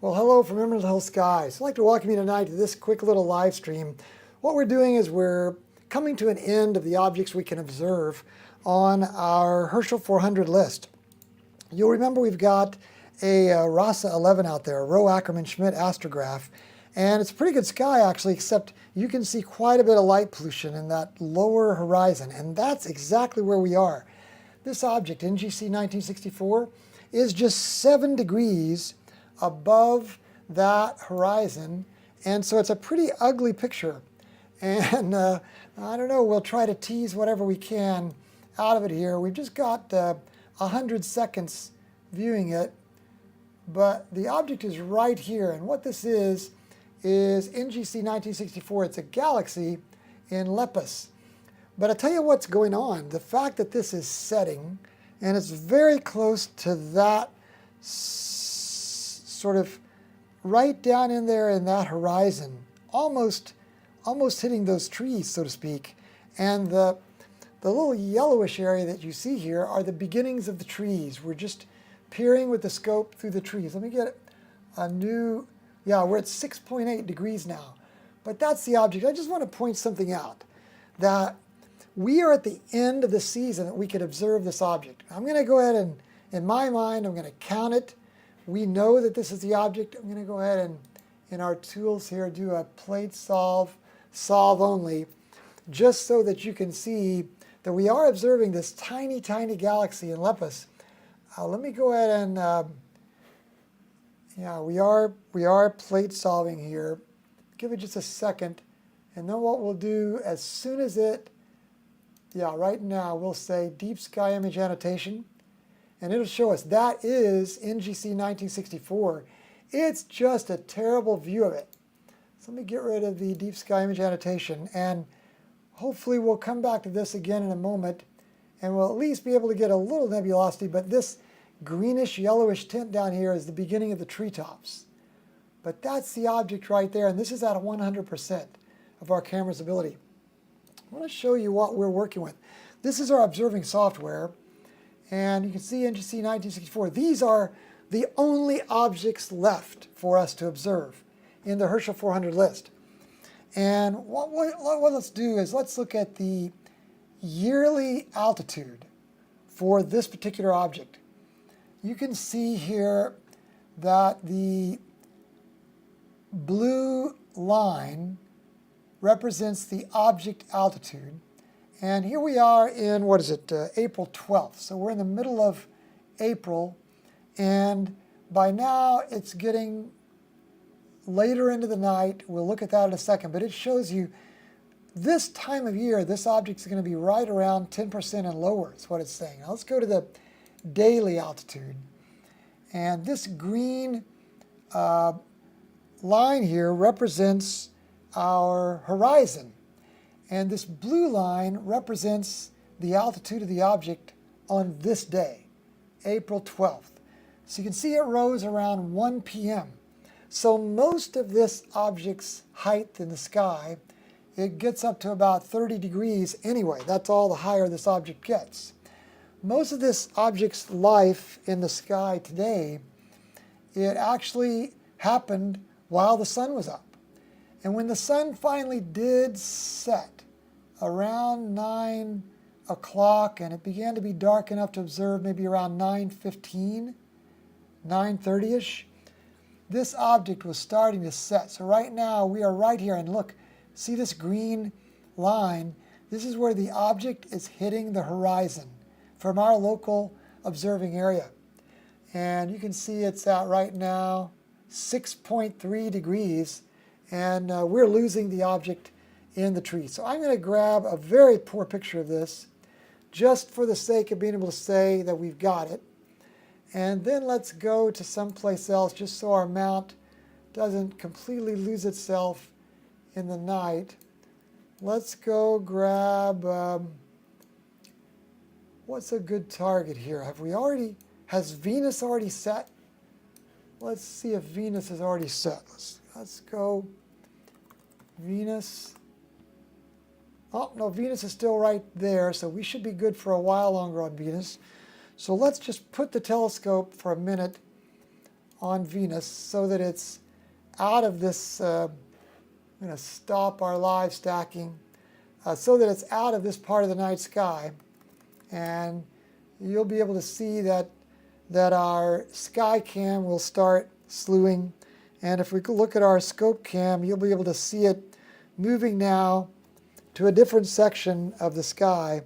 Well, hello from Emerald Hill Skies. I'd like to welcome you tonight to this quick little live stream. What we're doing is we're coming to an end of the objects we can observe on our Herschel 400 list. You'll remember we've got a RASA 11 out there, a Roe Ackermann-Schmidt astrograph, and it's a pretty good sky actually, except you can see quite a bit of light pollution in that lower horizon, and that's exactly where we are. This object, NGC 1964, is just 7 degrees above that horizon, and so it's a pretty ugly picture. And I don't know, we'll try to tease whatever we can out of it here. We've just got 100 seconds viewing it, but the object is right here, and what this is NGC 1964. It's a galaxy in Lepus. But I'll tell you what's going on. The fact that this is setting, and it's very close to that sort of right down in there in that horizon, almost hitting those trees, so to speak. And the little yellowish area that you see here are the beginnings of the trees. We're just peering with the scope through the trees. Let me get a new, yeah, we're at 6.8 degrees now. But that's the object. I just want to point something out, that we are at the end of the season that we could observe this object. I'm going to go ahead and, in my mind, I'm going to count it. We know that this is the object. I'm going to go ahead and, in our tools here, do a plate solve only, just so that you can see that we are observing this tiny, tiny galaxy in Lepus. Let me go ahead and, yeah, we are plate solving here. Give it just a second, and then what we'll do as soon as it, yeah, right now we'll say deep sky image annotation, and it'll show us that is NGC 1964. It's just a terrible view of it. So let me get rid of the deep sky image annotation, and hopefully we'll come back to this again in a moment, and we'll at least be able to get a little nebulosity, but this greenish yellowish tint down here is the beginning of the treetops. But that's the object right there, and this is at 100% of our camera's ability. I want to show you what we're working with. This is our observing software, and you can see NGC 1964. These are the only objects left for us to observe in the Herschel 400 list. And what let's do is let's look at the yearly altitude for this particular object. You can see here that the blue line represents the object altitude. And here we are in, what is it, April 12th. So we're in the middle of April, and by now it's getting later into the night. We'll look at that in a second, but it shows you this time of year, this object's going to be right around 10% and lower, is what it's saying. Now let's go to the daily altitude. And this green line here represents our horizon. And this blue line represents the altitude of the object on this day, April 12th. So you can see it rose around 1 p.m. So most of this object's height in the sky, it gets up to about 30 degrees anyway. That's all the higher this object gets. Most of this object's life in the sky today, it actually happened while the sun was up. And when the sun finally did set around 9 o'clock, and it began to be dark enough to observe maybe around 9:15, 9:30-ish, this object was starting to set. So right now we are right here, and look, see this green line? This is where the object is hitting the horizon from our local observing area. And you can see it's at right now 6.3 degrees, and we're losing the object in the tree. So I'm going to grab a very poor picture of this just for the sake of being able to say that we've got it. And then let's go to someplace else just so our mount doesn't completely lose itself in the night. Let's go grab, what's a good target here? Has Venus already set? Let's see if Venus is already set. Let's go Venus. Oh, no, Venus is still right there, so we should be good for a while longer on Venus. So let's just put the telescope for a minute on Venus so that it's out of this, I'm going to stop our live stacking, so that it's out of this part of the night sky. And you'll be able to see that our sky cam will start slewing. And if we look at our scope cam, you'll be able to see it moving now to a different section of the sky.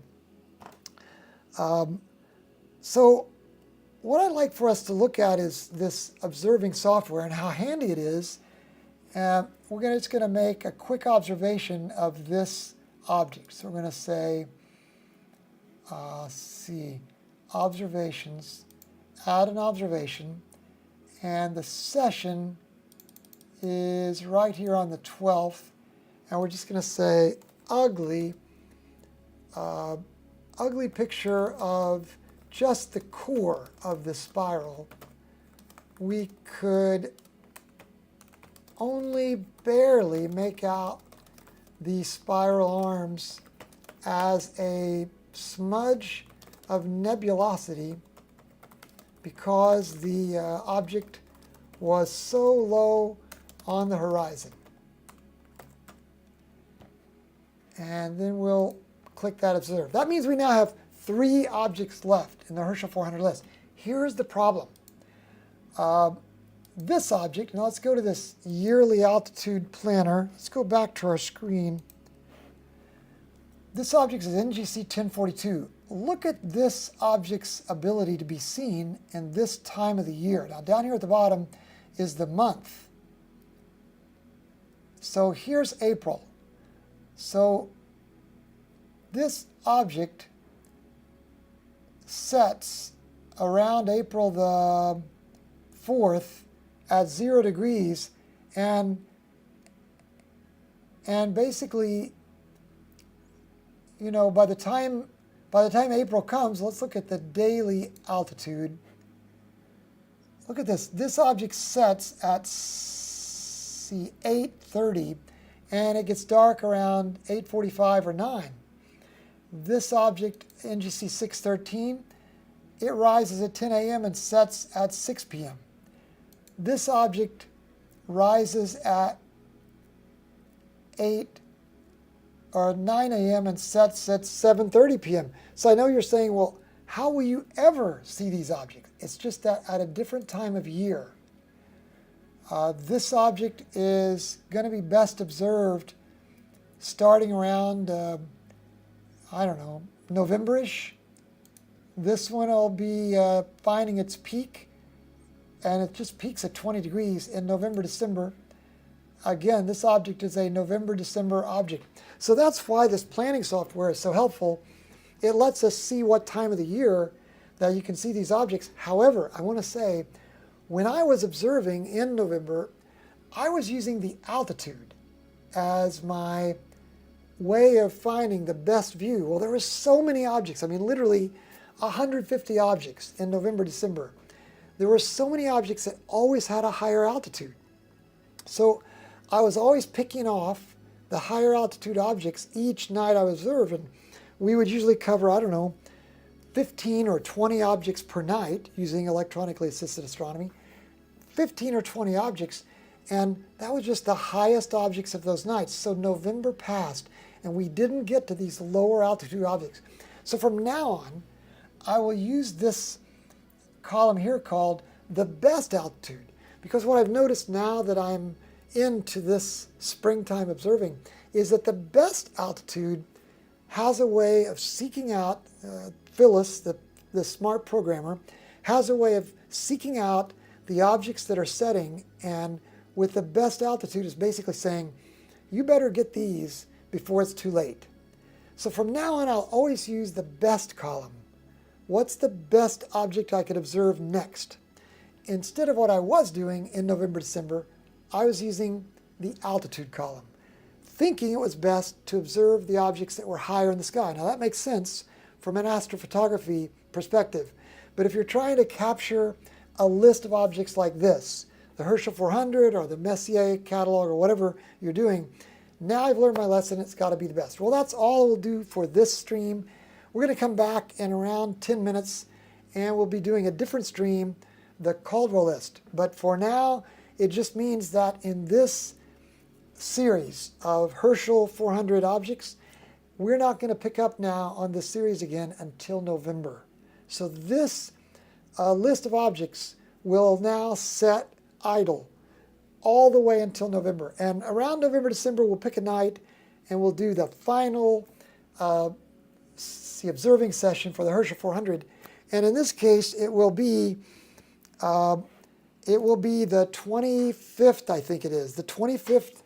So what I'd like for us to look at is this observing software and how handy it is. We're just going to make a quick observation of this object. So we're going to say, see, observations, add an observation, and the session is right here on the 12th, and we're just going to say ugly picture of just the core of the spiral. We could only barely make out the spiral arms as a smudge of nebulosity because the object was so low on the horizon. And then we'll click that observe. That means we now have 3 objects left in the Herschel 400 list. Here's the problem. This object, now let's go to this yearly altitude planner. Let's go back to our screen. This object is NGC 1042. Look at this object's ability to be seen in this time of the year. Now down here at the bottom is the month. So here's April. So this object sets around April the 4th at 0 degrees, and basically, you know, by the time April comes, let's look at the daily altitude. Look at this. This object sets at 8:30, and it gets dark around 8:45 or 9. This object, NGC 613, it rises at 10 a.m. and sets at 6 p.m. This object rises at 9 a.m. and sets at 7:30 p.m. So I know you're saying, well, how will you ever see these objects? It's just that at a different time of year. This object is going to be best observed starting around, I don't know, November-ish. This one will be finding its peak, and it just peaks at 20 degrees in November, December. Again, this object is a November, December object. So that's why this planning software is so helpful. It lets us see what time of the year that you can see these objects. However, I want to say, when I was observing in November, I was using the altitude as my way of finding the best view. Well, there were so many objects. I mean, literally 150 objects in November, December. There were so many objects that always had a higher altitude. So I was always picking off the higher altitude objects each night I was observing. We would usually cover, I don't know, 15 or 20 objects per night using electronically-assisted astronomy. 15 or 20 objects, and that was just the highest objects of those nights. So November passed, and we didn't get to these lower altitude objects. So from now on, I will use this column here called the best altitude, because what I've noticed now that I'm into this springtime observing is that the best altitude has a way of seeking out, Phyllis, the smart programmer, has a way of seeking out the objects that are setting, and with the best altitude is basically saying, you better get these before it's too late. So from now on, I'll always use the best column. What's the best object I could observe next? Instead of what I was doing in November, December, I was using the altitude column, thinking it was best to observe the objects that were higher in the sky. Now that makes sense from an astrophotography perspective, but if you're trying to capture a list of objects like this, the Herschel 400 or the Messier catalog or whatever you're doing, now I've learned my lesson, it's got to be the best. Well, that's all we'll do for this stream. We're going to come back in around 10 minutes, and we'll be doing a different stream the Caldwell list. But for now, it just means that in this series of Herschel 400 objects, we're not going to pick up now on this series again until November. So this list of objects will now set idle all the way until November. And around November, December, we'll pick a night and we'll do the final observing session for the Herschel 400. And in this case, it will be the 25th, I think it is, the 25th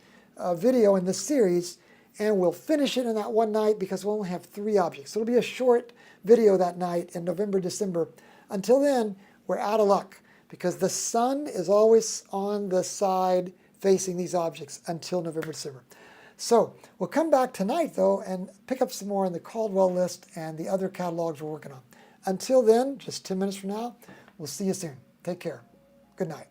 video in this series, and we'll finish it in that one night because we'll only have 3 objects. So it'll be a short video that night in November, December. Until then, we're out of luck because the sun is always on the side facing these objects until November, December. So we'll come back tonight, though, and pick up some more on the Caldwell list and the other catalogs we're working on. Until then, just 10 minutes from now, we'll see you soon. Take care. Good night.